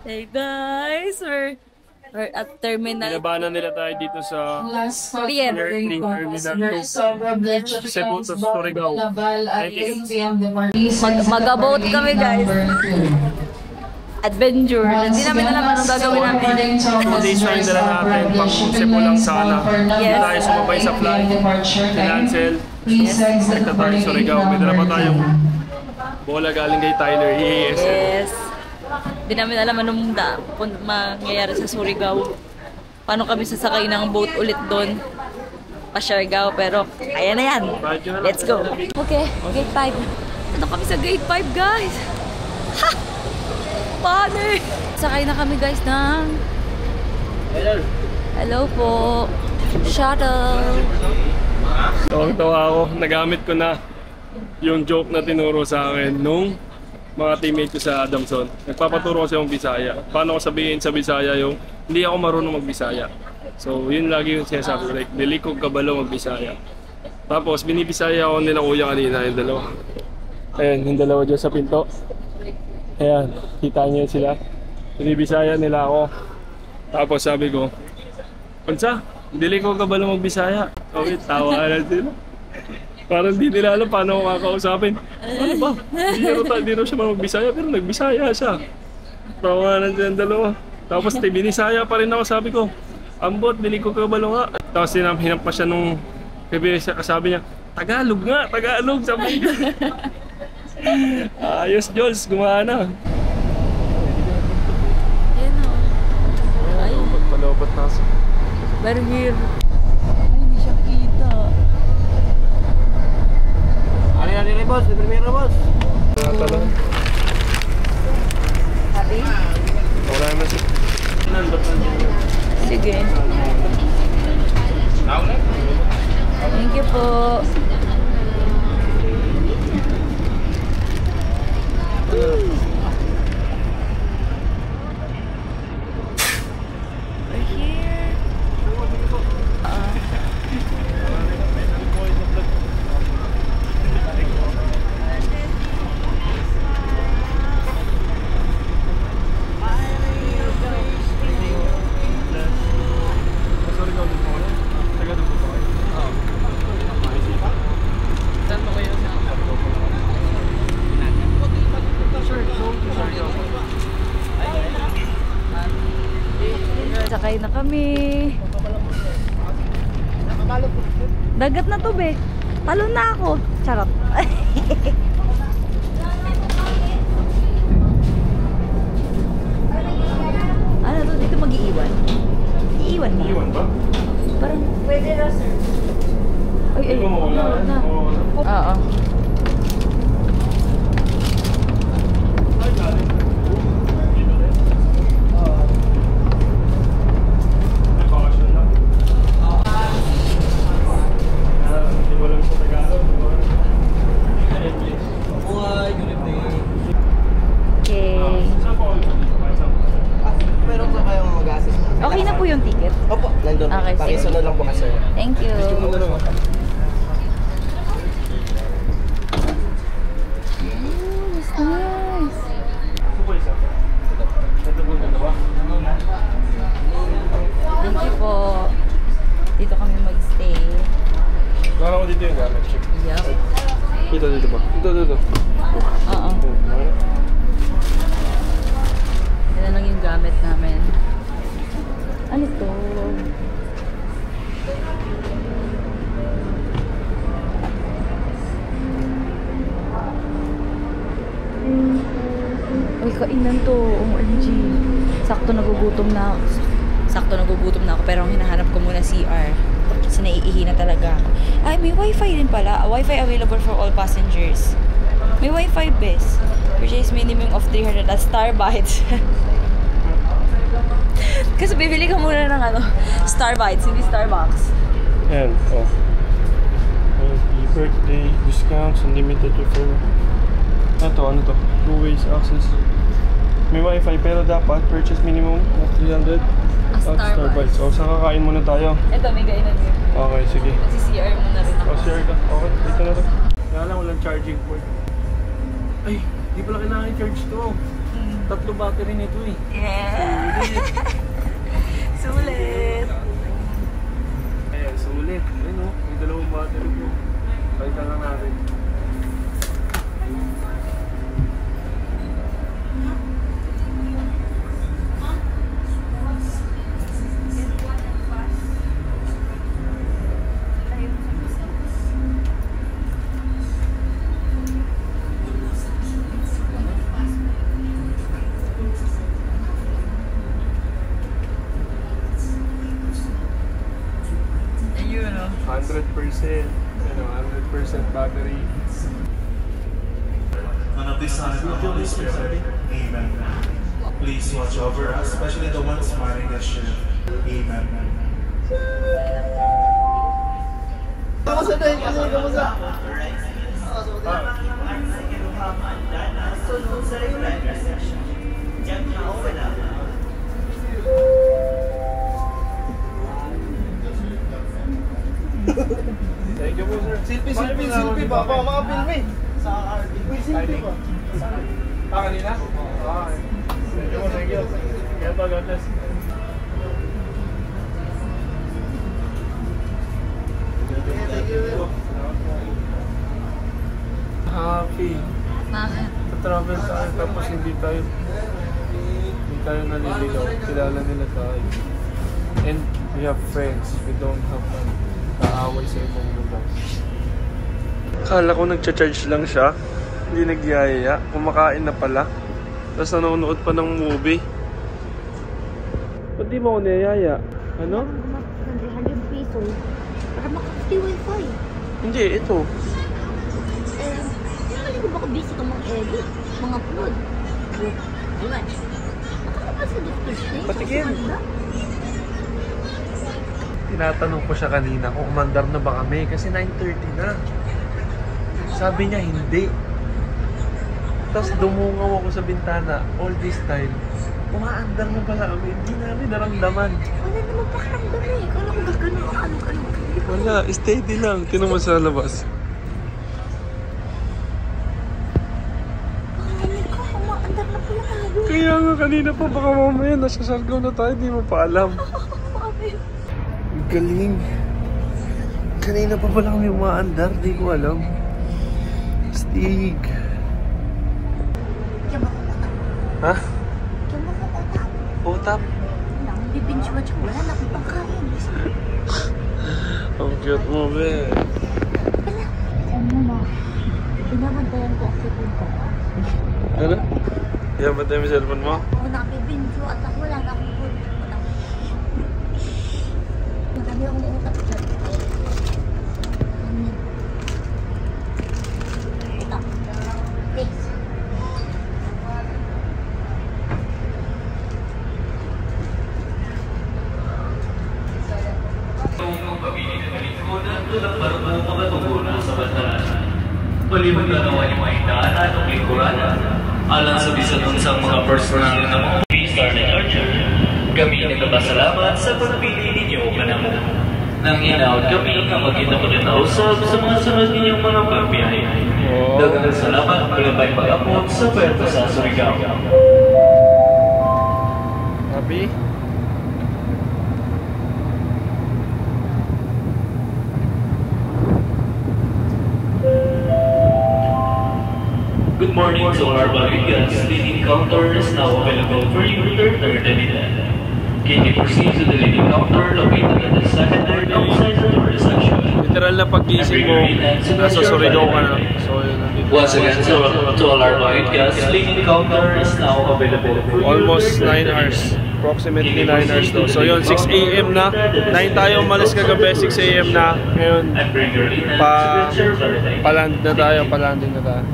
Hey guys, we're at terminal. Binabanan nila tayo dito sa Pier. Cebu to Surigao. Mag-aboat kami guys. Adventure. Hindi namin alam anong gagawin namin. Accommodation nila natin. Pang Cebu lang sana. Yes. Tayo sumabay sa flight. Financial. Sekta tayo Surigao. May dala pa tayong bola galing kay Tyler. Yes. Hindi namin alam anong mangyayari sa Surigao. Paano kami sasakay ng boat ulit doon pa Siargao, pero ayan na yan. Let's go. Okay, gate 5. Ano kami sa gate 5 guys? Ha! Paano? Sakay na kami guys ng... Hello po. Shuttle. Tawang-tawa ako. Nagamit ko na yung joke na tinuro sa akin nung mga teammate ko sa Adamson. Nagpapaturo kasi yung Bisaya. Paano ko sabihin sa Bisaya yung hindi ako marunong mag-Bisaya. So yun lagi yung sinasabi ko, like dilikog kabalo mag-Bisaya. Tapos binibisaya ako nila kuya kanina yung dalawa. Ayan, yung dalawa dyan sa pinto. Ayan, kita niyo sila. Binibisaya nila ako. Tapos sabi ko, Pansa, dilikog kabalo mag-Bisaya. Okay, tawa na sila. Parang di nila alam paano ako kakausapin. Ano ba? Hindi rin siya mag-Bisaya pero nag-Bisaya siya. Tawanan siya ang dalawa. Tapos binisaya pa rin ako, sabi ko, ambot, dilikog kabalo nga. Tapos hinampa siya nung sabi niya, Tagalog nga, Tagalog, sabi niya. Ayos, Jules, gumana. Yan o. Ay, Palobat na siya. very here. Ay, hindi siya kita. Ano yan boss? Di primero boss. Happy? Wala naman siya. Sige. Thank you po. We're here. Sakay na kami. Dagat na to be. Talon na ako. Charot. Ano to? Dito mag-iiwan? Iiwan na. Iwan ba? Parang pwede na sir. Ay, ay. Hindi mo mawala. Na. Oo. Meron po kayong mag-assist? Okay na po yung ticket. Opo, nandun. Okay, Pakisunod lang po kasi. Thank you. It's nice. Thank you po. Dito kami mag-stay. Parang ko dito yung gamit. Check. Yup. Dito ba? Dito. Oo. Yan lang yung gamit namin. Ano to? Uy, kainan to. OMG. Sakto nagugutom na ako. Pero ang hinahanap ko muna CR. Kasi naiihi na talaga ako. Ay, may wifi din pala. Wifi available for all passengers. May wifi bes. Purchase minimum of 300 at Starbites. Kasi bibili ka muna ng ano, Starbites, hindi Starbucks. And, happy birthday, discounts, unlimited referral. Ano to? 2 ways access. May wifi pero dapat purchase minimum of 300 at Starbites. So, saan kakain muna tayo? Ito, may kainan din. Okay, sige. Kasi CR muna rin ako. CR ka? Okay, dito na to. Kaya lang walang charging port. Ay, di pala kailangan i-charge to. 3 battery nito eh. Yes. 100% battery. One of these sons of the Holy Spirit. Amen. Please watch over us, especially the ones smiling at ship. Amen. Kamusta na yun? Kamusta? Thank you po, sir. Silpi. Baba, mga filmi. Sa silpi ba? Kanina? Thank you po, thank you. Kaya pa, God bless. Happy. Bakit? Sa-travel tayo tapos hindi tayo naliligaw. Kilala nila tayo. And we have friends. We don't have kaaway sa ibang lugar. Akala ko nagcha-charge lang siya. Hindi nagyayaya. Kumakain na pala. Tapos nanonood pa ng movie. Ba't di mo ako niyayaya? Ano? 100 peso para makapati wifi. Hindi, ito. Hindi ko baka busy ka mag-edit, mga upload. Ayan. Nakakapal sa Dr. Stay. Patigin. Tinatanong ko siya kanina kung umandar na ba kami kasi 9:30 na. Sabi niya hindi. Tapos dumungaw ako sa bintana all this time. Umaandar na pala kami. Hindi namin naramdaman. Wala naman pakiramdam eh. Kala ko gagano ka ano. Wala, steady lang. Tinan mo sa labas. Umaandar na pala tayo. Kaya nga kanina pa baka mamaya nasa Sargao na tayo. Di mo pa alam. Galing. Kanina pa pala kami umaandar. Di ko alam. Stig. Ha? Utap? Wala akong bibinge-watch ko. Wala na akong pangkain. Ang cute mo, be. Wala. Ano na? Binabantayan ko ang cellphone ko. Ano? Kaya ba tayo may cellphone mo? Ako nakabibinge at ako wala na akong food. Madami akong utak dyan. Ito. Thanks. Palibot na naman yung mga indaanan o lingkuranan alang sa bisanong sa mga personal na mga P-Star na Archer. Kami nagpapasalamat sa pagpili ninyo panahon. Nang inaot kami na magkita ko rin nausap sa mga sunod ninyong mga pagbiyahe. Dagang salamat palabay pag-apot sa Puerto sa Surigao. Happy? Good morning to our Barrigas. Leading counter is now available for you to turn Trinidad. Can you proceed to the leading counter located at the second third outside the door section? Literal na paggising mo, nasa Surigao ka na. So, yun, nandito. Once again, to all our Barrigas, leading counter is now available for you. Almost 9 hours. Approximately 9 hours daw. So yun, 6 AM na. 9 tayo umalis kagabi, 6 AM na. Ngayon, paland na tayo, palanding na tayo.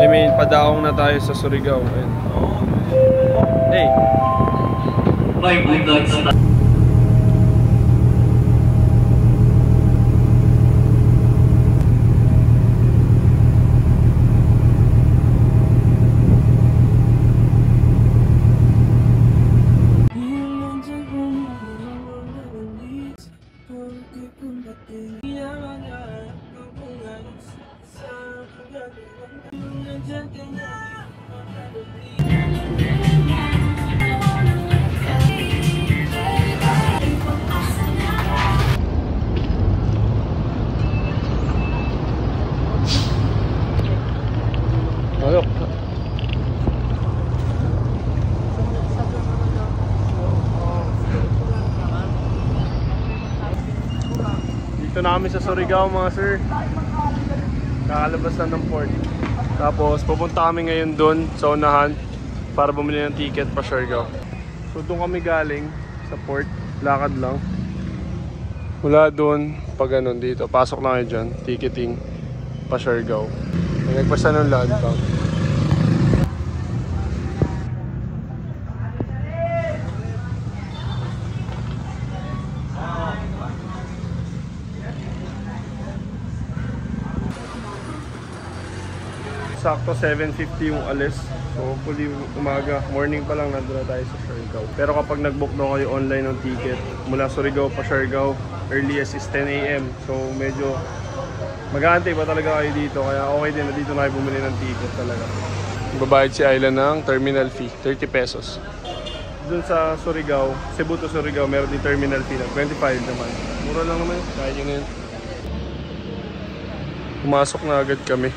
I mean, padaong na tayo sa Surigao. Ayun. Hey! My good sa Ayok. Dito na kami sa Surigao mga sir. Kakalabas na ng port. Tapos pupunta kami ngayon doon sa unahan para bumili ng ticket pa Surigao. So doon kami galing sa port. Lakad lang. Mula doon, pag ganun dito, pasok na kayo dyan, ticketing, pa Siargao. May nagpasa ng land bank. Sakto 7:50 yung alis. So hopefully umaga, morning pa lang nandun na tayo sa Siargao. Pero kapag nag-book na kayo online ng ticket, mula Surigao pa Siargao, earliest is 10 AM. So medyo mag-aantay pa talaga kayo dito. Kaya okay din na dito na kayo bumili ng ticket talaga. Babayad si Ayla ng terminal fee, 30 pesos. Doon sa Surigao, Cebu to Surigao, meron din terminal fee na 25 naman. Mura lang naman yun, kaya nyo na yun. Pumasok na agad kami.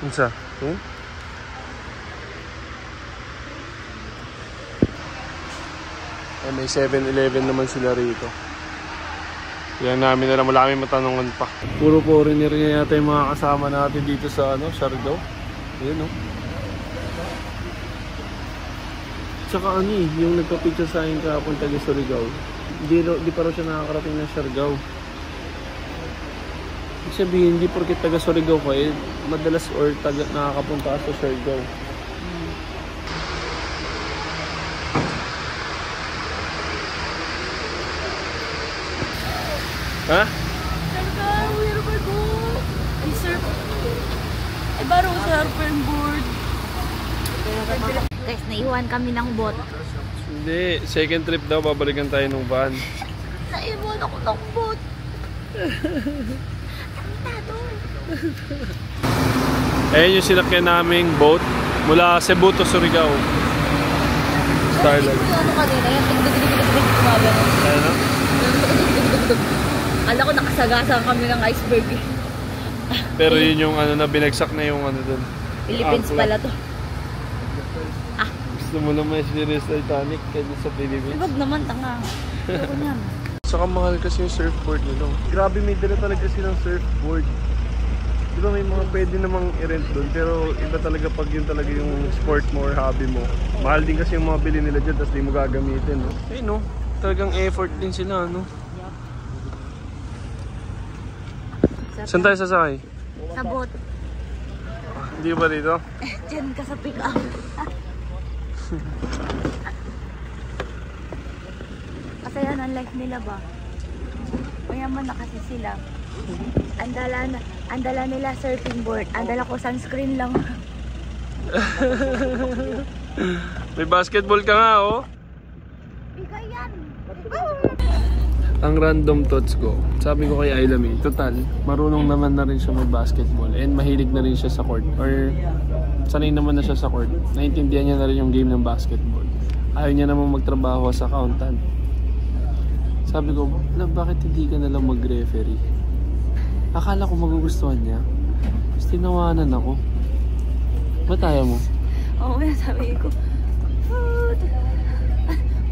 Isa? May 7-Eleven naman sila rito. Yan namin na lang, wala kami matanungan pa. Puro foreigner nga yata yung mga kasama natin dito sa Siargao. Ayan Tsaka yung nagpa-picture sa akin kahapon taga Surigao, di pa raw siya nakakarating ng Siargao. Ibig sabihin, hindi porket taga Surigao ka madalas or nakakapunta ka sa Siargao. Ha? Siargao, where am I go? Ay, surf. Ay, baro surfboard. Guys, naiwan kami ng boat. Hindi, second trip daw, babalikan tayo ng van. Naiwan ako ng boat. Ayan yung sinakyan naming boat mula Cebu to Surigao. Starlight. Ano kanina? Yung tigdig-dig-dig-dig gumagano. Ano? Kala ko nakasagasan kami ng iceberg. Pero yun yung na binagsak na yung dun. Philippines pala to. Gusto mo naman experience Titanic kaya sa Philippines? Wag naman, tanga. Ako niyan. Saka mahal kasi yung surfboard nila. Grabe, may dala talaga silang surfboard. Di ba may mga pwede namang i-rent doon, pero iba talaga pag yun talaga yung sport mo or hobby mo. Mahal din kasi yung mga bili nila dyan, tapos di mo gagamitin. No? Talagang effort din sila, no? Saan tayo sasakay? Sa boat. Hindi ba dito? Diyan ka sa pick-up. Kasi yan ang life nila ba? Mayaman na kasi sila. Andala nila surfing board. Andala ko sunscreen lang. May basketball ka nga, oh. Bigay yan. Ang random thoughts ko, sabi ko kay Ayla May, total, marunong naman na rin siya mag-basketball and mahilig na rin siya sa court or sanay naman na siya sa court. Naintindihan niya na rin yung game ng basketball. Ayaw niya naman magtrabaho sa accountant. Sabi ko, bakit hindi ka nalang mag-referee? Akala ko magugustuhan niya. Tapos tinawanan ako. Ba't ayaw mo? Oo, sabi ko,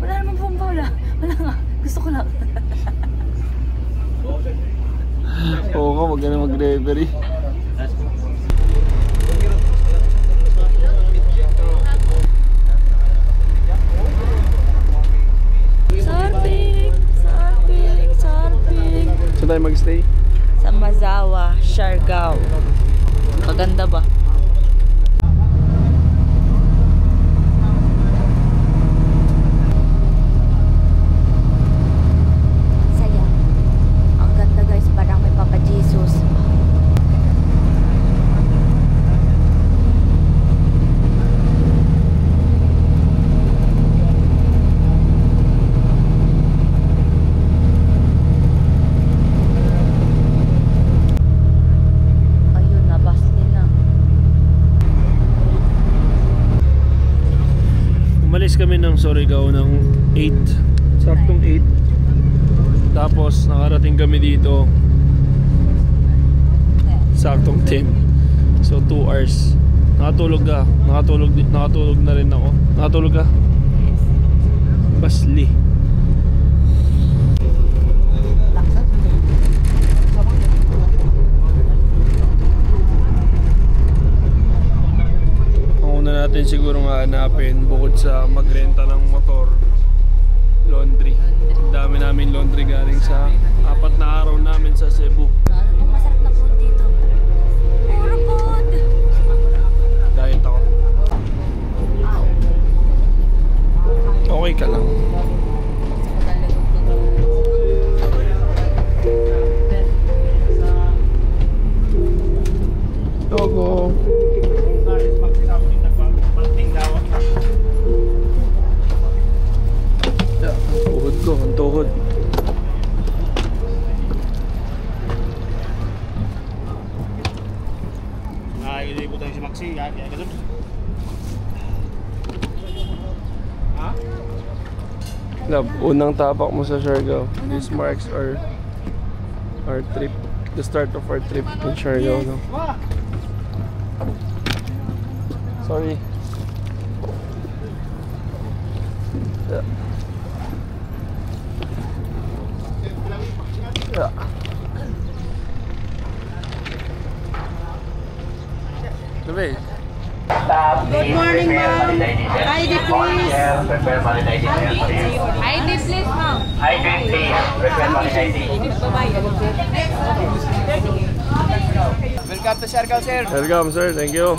wala naman pong bola. Wala nga. Gusto ko lang. Oo ka, wag ka na mag-referee. Surfing! Surfing! Surfing! Saan tayo mag-stay? Sa Mazawa, Siargao. Maganda ba? Saya. Ang ganda guys, parang may Papa Jesus. Ayun na, bus din na. Umalis kami ng Surigao ng 8. Saktong 8. Tapos nakarating kami dito saktong 10. So 2 hours. Nakatulog ka. Nakatulog na rin ako. Nakatulog ka? Basli. Ang una natin siguro nga hanapin bukod sa magrenta ng motor, laundry. Ang dami namin laundry galing sa 4 na araw namin sa Cebu. Ano pong masarap na food dito? Puro food! Diet ako. Okay ka lang. Togo. Tuhod ko, ang tuhod. Nakakilibutan si Maxi, kaya ganun. Ha? Love, unang tapak mo sa Siargao. This marks our trip, the start of our trip in Siargao. No? Sorry. Yeah. Yeah. Sabi. Good morning, ma'am. ID, please. ID please, ma'am. ID please. Request valid ID. Welcome to Siargao, sir. Welcome, sir. Thank you.